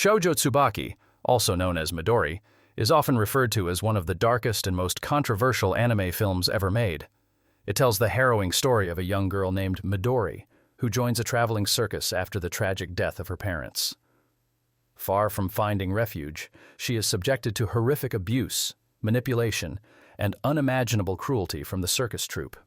Shoujo Tsubaki, also known as Midori, is often referred to as one of the darkest and most controversial anime films ever made. It tells the harrowing story of a young girl named Midori, who joins a traveling circus after the tragic death of her parents. Far from finding refuge, she is subjected to horrific abuse, manipulation, and unimaginable cruelty from the circus troupe.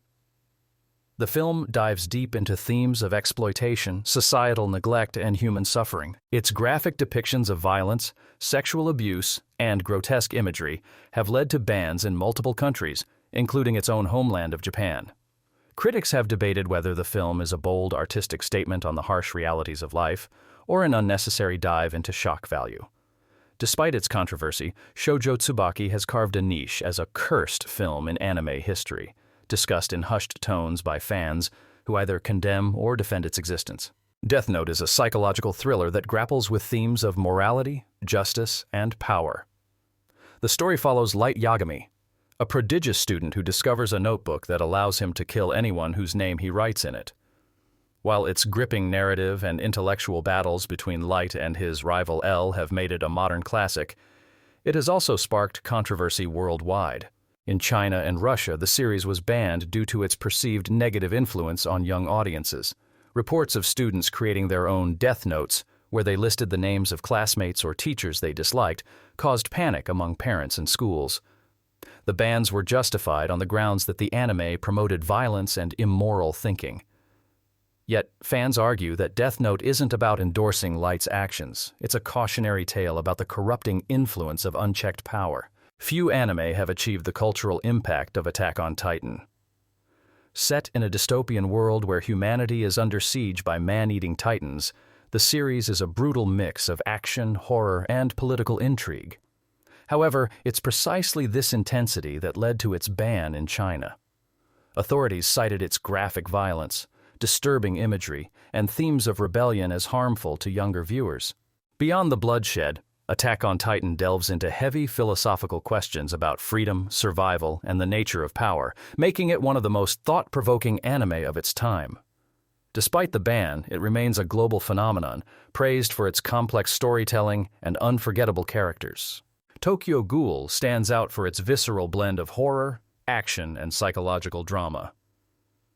The film dives deep into themes of exploitation, societal neglect, and human suffering. Its graphic depictions of violence, sexual abuse, and grotesque imagery have led to bans in multiple countries, including its own homeland of Japan. Critics have debated whether the film is a bold artistic statement on the harsh realities of life or an unnecessary dive into shock value. Despite its controversy, Shoujo Tsubaki has carved a niche as a cursed film in anime history, discussed in hushed tones by fans who either condemn or defend its existence. Death Note is a psychological thriller that grapples with themes of morality, justice, and power. The story follows Light Yagami, a prodigious student who discovers a notebook that allows him to kill anyone whose name he writes in it. While its gripping narrative and intellectual battles between Light and his rival L have made it a modern classic, it has also sparked controversy worldwide. In China and Russia, the series was banned due to its perceived negative influence on young audiences. Reports of students creating their own death notes, where they listed the names of classmates or teachers they disliked, caused panic among parents and schools. The bans were justified on the grounds that the anime promoted violence and immoral thinking. Yet, fans argue that Death Note isn't about endorsing Light's actions. It's a cautionary tale about the corrupting influence of unchecked power. Few anime have achieved the cultural impact of Attack on Titan. Set in a dystopian world where humanity is under siege by man-eating titans, the series is a brutal mix of action, horror, and political intrigue. However, it's precisely this intensity that led to its ban in China. Authorities cited its graphic violence, disturbing imagery, and themes of rebellion as harmful to younger viewers. Beyond the bloodshed, Attack on Titan delves into heavy philosophical questions about freedom, survival, and the nature of power, making it one of the most thought-provoking anime of its time. Despite the ban, it remains a global phenomenon, praised for its complex storytelling and unforgettable characters. Tokyo Ghoul stands out for its visceral blend of horror, action, and psychological drama.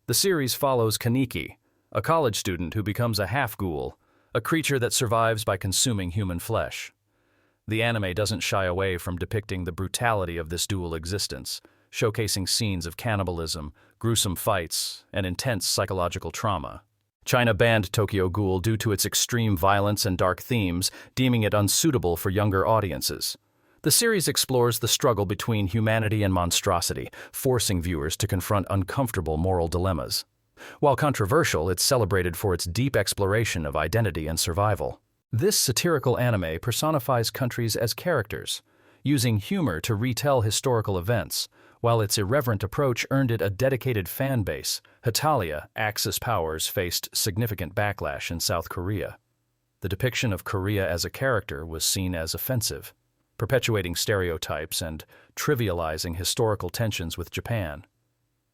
The series follows Kaneki, a college student who becomes a half-ghoul, a creature that survives by consuming human flesh. The anime doesn't shy away from depicting the brutality of this dual existence, showcasing scenes of cannibalism, gruesome fights, and intense psychological trauma. China banned Tokyo Ghoul due to its extreme violence and dark themes, deeming it unsuitable for younger audiences. The series explores the struggle between humanity and monstrosity, forcing viewers to confront uncomfortable moral dilemmas. While controversial, it's celebrated for its deep exploration of identity and survival. This satirical anime personifies countries as characters, using humor to retell historical events. While its irreverent approach earned it a dedicated fan base, Hetalia, Axis powers faced significant backlash in South Korea. The depiction of Korea as a character was seen as offensive, perpetuating stereotypes and trivializing historical tensions with Japan.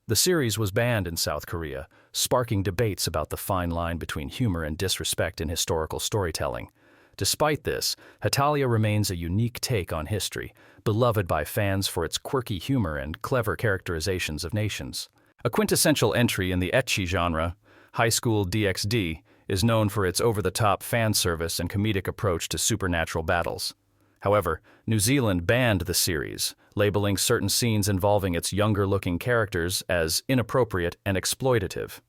The series was banned in South Korea, sparking debates about the fine line between humor and disrespect in historical storytelling. Despite this, Hetalia remains a unique take on history, beloved by fans for its quirky humor and clever characterizations of nations. A quintessential entry in the ecchi genre, High School DxD is known for its over-the-top fan service and comedic approach to supernatural battles. However, New Zealand banned the series, labeling certain scenes involving its younger-looking characters as inappropriate and exploitative.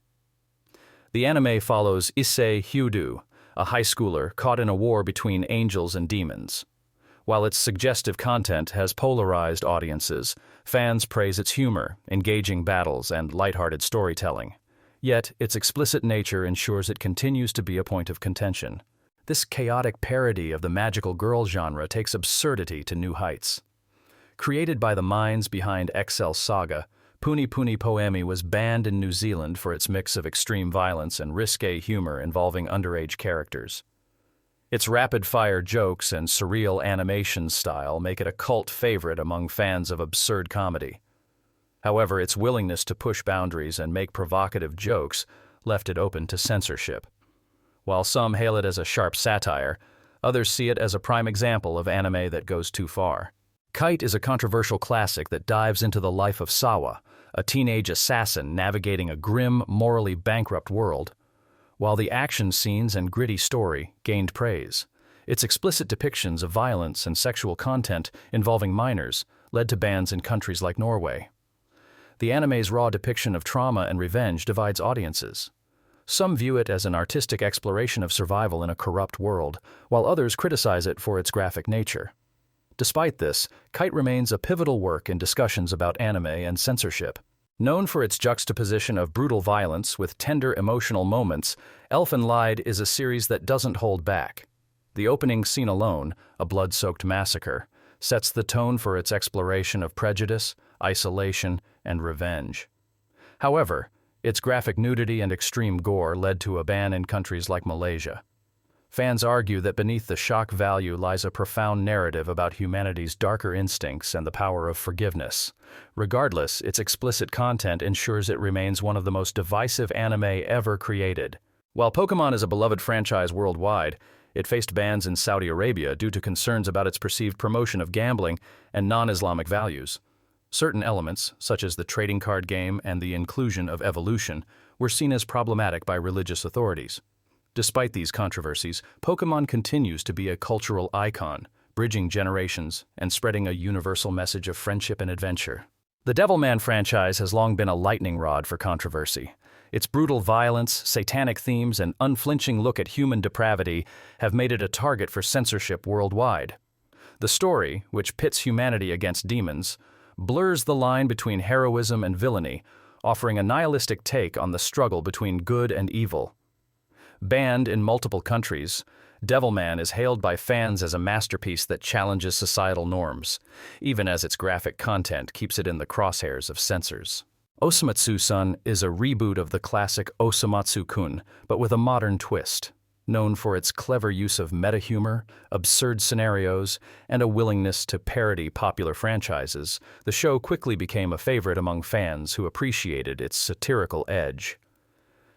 The anime follows Issei Hyudu, a high schooler caught in a war between angels and demons. While its suggestive content has polarized audiences, fans praise its humor, engaging battles, and lighthearted storytelling. Yet, its explicit nature ensures it continues to be a point of contention. This chaotic parody of the magical girl genre takes absurdity to new heights. Created by the minds behind XL Saga, Puni Puni Poemi was banned in New Zealand for its mix of extreme violence and risque humor involving underage characters. Its rapid-fire jokes and surreal animation style make it a cult favorite among fans of absurd comedy. However, its willingness to push boundaries and make provocative jokes left it open to censorship. While some hail it as a sharp satire, Others see it as a prime example of anime that goes too far. Kite is a controversial classic that dives into the life of Sawa, a teenage assassin navigating a grim, morally bankrupt world. While the action scenes and gritty story gained praise, its explicit depictions of violence and sexual content involving minors led to bans in countries like Norway. The anime's raw depiction of trauma and revenge divides audiences. Some view it as an artistic exploration of survival in a corrupt world, while others criticize it for its graphic nature. Despite this, Kite remains a pivotal work in discussions about anime and censorship. Known for its juxtaposition of brutal violence with tender emotional moments, Elfen Lied is a series that doesn't hold back. The opening scene alone, a blood-soaked massacre, sets the tone for its exploration of prejudice, isolation, and revenge. However, its graphic nudity and extreme gore led to a ban in countries like Malaysia. Fans argue that beneath the shock value lies a profound narrative about humanity's darker instincts and the power of forgiveness. Regardless, its explicit content ensures it remains one of the most divisive anime ever created. While Pokémon is a beloved franchise worldwide, it faced bans in Saudi Arabia due to concerns about its perceived promotion of gambling and non-Islamic values. Certain elements, such as the trading card game and the inclusion of evolution, were seen as problematic by religious authorities. Despite these controversies, Pokémon continues to be a cultural icon, bridging generations and spreading a universal message of friendship and adventure. The Devilman franchise has long been a lightning rod for controversy. Its brutal violence, satanic themes, and unflinching look at human depravity have made it a target for censorship worldwide. The story, which pits humanity against demons, blurs the line between heroism and villainy, offering a nihilistic take on the struggle between good and evil. Banned in multiple countries, Devilman is hailed by fans as a masterpiece that challenges societal norms, even as its graphic content keeps it in the crosshairs of censors. Osamatsu-san is a reboot of the classic Osamatsu-kun, but with a modern twist. Known for its clever use of meta-humor, absurd scenarios, and a willingness to parody popular franchises, the show quickly became a favorite among fans who appreciated its satirical edge.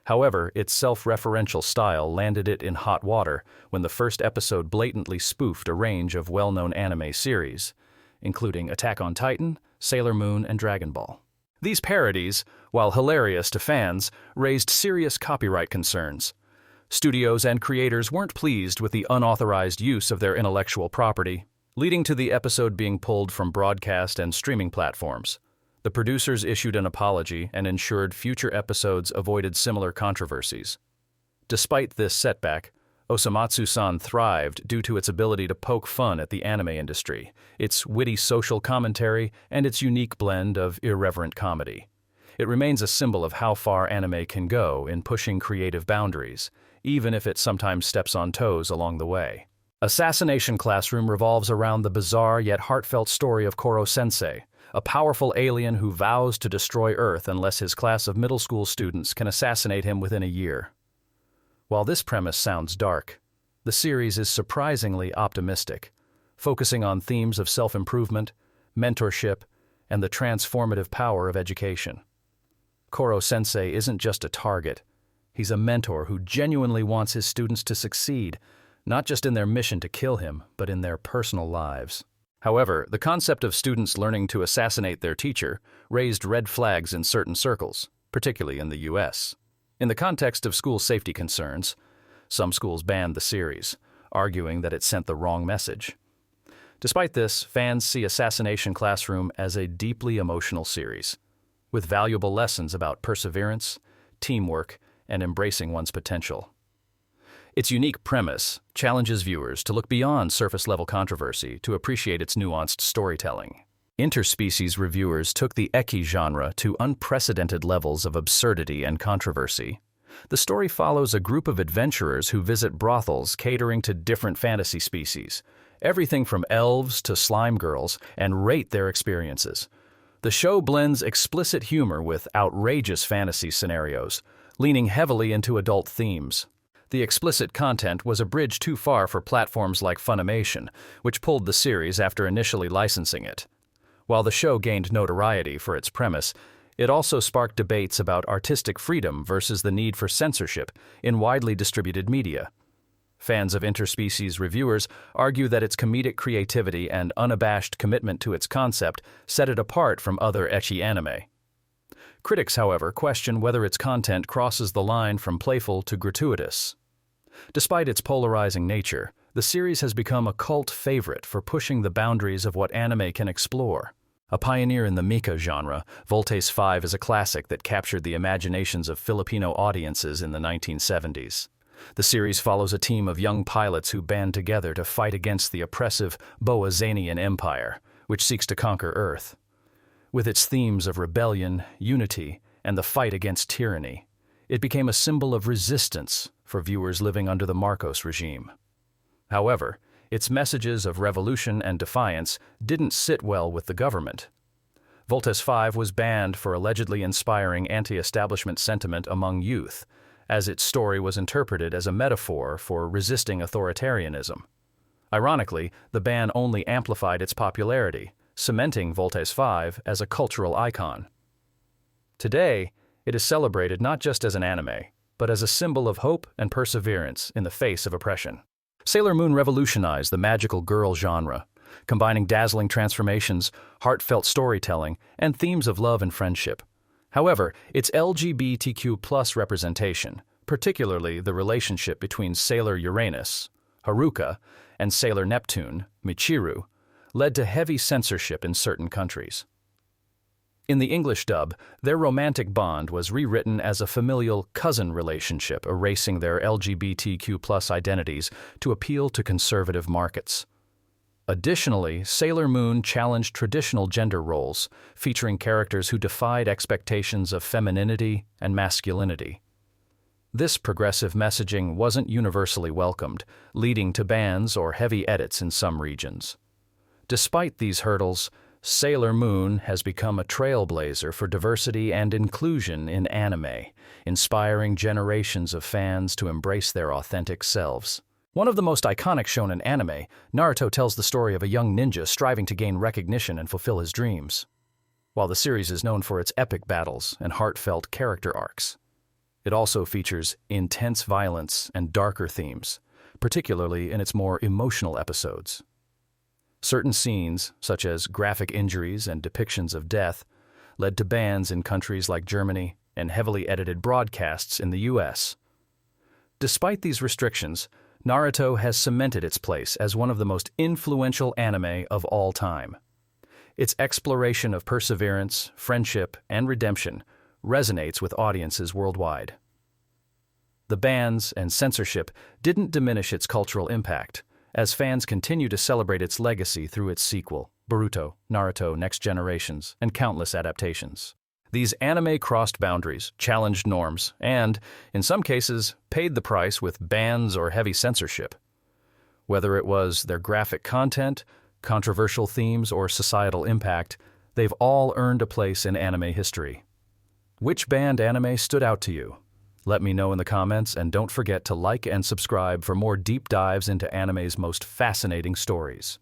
However, its self-referential style landed it in hot water when the first episode blatantly spoofed a range of well-known anime series, including Attack on Titan, Sailor Moon, and Dragon Ball. These parodies, while hilarious to fans, raised serious copyright concerns. Studios and creators weren't pleased with the unauthorized use of their intellectual property, leading to the episode being pulled from broadcast and streaming platforms. The producers issued an apology and ensured future episodes avoided similar controversies. Despite this setback, Osamatsu-san thrived due to its ability to poke fun at the anime industry, its witty social commentary, and its unique blend of irreverent comedy. It remains a symbol of how far anime can go in pushing creative boundaries, even if it sometimes steps on toes along the way. Assassination Classroom revolves around the bizarre yet heartfelt story of Koro-sensei, a powerful alien who vows to destroy Earth unless his class of middle school students can assassinate him within a year. While this premise sounds dark, the series is surprisingly optimistic, focusing on themes of self-improvement, mentorship, and the transformative power of education. Koro-sensei isn't just a target. He's a mentor who genuinely wants his students to succeed, not just in their mission to kill him, but in their personal lives. However, the concept of students learning to assassinate their teacher raised red flags in certain circles, particularly in the US. In the context of school safety concerns, some schools banned the series, arguing that it sent the wrong message. Despite this, fans see Assassination Classroom as a deeply emotional series, with valuable lessons about perseverance, teamwork, and embracing one's potential. Its unique premise challenges viewers to look beyond surface-level controversy to appreciate its nuanced storytelling. Interspecies reviewers took the ecchi genre to unprecedented levels of absurdity and controversy. The story follows a group of adventurers who visit brothels catering to different fantasy species, everything from elves to slime girls, and rate their experiences. The show blends explicit humor with outrageous fantasy scenarios, leaning heavily into adult themes. The explicit content was a bridge too far for platforms like Funimation, which pulled the series after initially licensing it. While the show gained notoriety for its premise, it also sparked debates about artistic freedom versus the need for censorship in widely distributed media. Fans of interspecies reviewers argue that its comedic creativity and unabashed commitment to its concept set it apart from other ecchi anime. Critics, however, question whether its content crosses the line from playful to gratuitous. Despite its polarizing nature, the series has become a cult favorite for pushing the boundaries of what anime can explore. A pioneer in the mecha genre, Voltes 5 is a classic that captured the imaginations of Filipino audiences in the 1970s. The series follows a team of young pilots who band together to fight against the oppressive Boazanian Empire, which seeks to conquer Earth. With its themes of rebellion, unity, and the fight against tyranny, it became a symbol of resistance for viewers living under the Marcos regime. However, its messages of revolution and defiance didn't sit well with the government. Voltes 5 was banned for allegedly inspiring anti-establishment sentiment among youth, as its story was interpreted as a metaphor for resisting authoritarianism. Ironically, the ban only amplified its popularity, cementing Voltes 5 as a cultural icon. Today, it is celebrated not just as an anime, but as a symbol of hope and perseverance in the face of oppression. Sailor Moon revolutionized the magical girl genre, combining dazzling transformations, heartfelt storytelling, and themes of love and friendship. However, its LGBTQ+ representation, particularly the relationship between Sailor Uranus, Haruka, and Sailor Neptune, Michiru, led to heavy censorship in certain countries. In the English dub, their romantic bond was rewritten as a familial cousin relationship, erasing their LGBTQ+ identities to appeal to conservative markets. Additionally, Sailor Moon challenged traditional gender roles, featuring characters who defied expectations of femininity and masculinity. This progressive messaging wasn't universally welcomed, leading to bans or heavy edits in some regions. Despite these hurdles, Sailor Moon has become a trailblazer for diversity and inclusion in anime, inspiring generations of fans to embrace their authentic selves. One of the most iconic shonen anime, Naruto tells the story of a young ninja striving to gain recognition and fulfill his dreams. While the series is known for its epic battles and heartfelt character arcs, it also features intense violence and darker themes, particularly in its more emotional episodes. Certain scenes, such as graphic injuries and depictions of death, led to bans in countries like Germany and heavily edited broadcasts in the US. Despite these restrictions, Naruto has cemented its place as one of the most influential anime of all time. Its exploration of perseverance, friendship, and redemption resonates with audiences worldwide. The bans and censorship didn't diminish its cultural impact, as fans continue to celebrate its legacy through its sequel, Boruto, Naruto Next Generations, and countless adaptations. These anime crossed boundaries, challenged norms, and, in some cases, paid the price with bans or heavy censorship. Whether it was their graphic content, controversial themes, or societal impact, they've all earned a place in anime history. Which banned anime stood out to you? Let me know in the comments, and don't forget to like and subscribe for more deep dives into anime's most fascinating stories.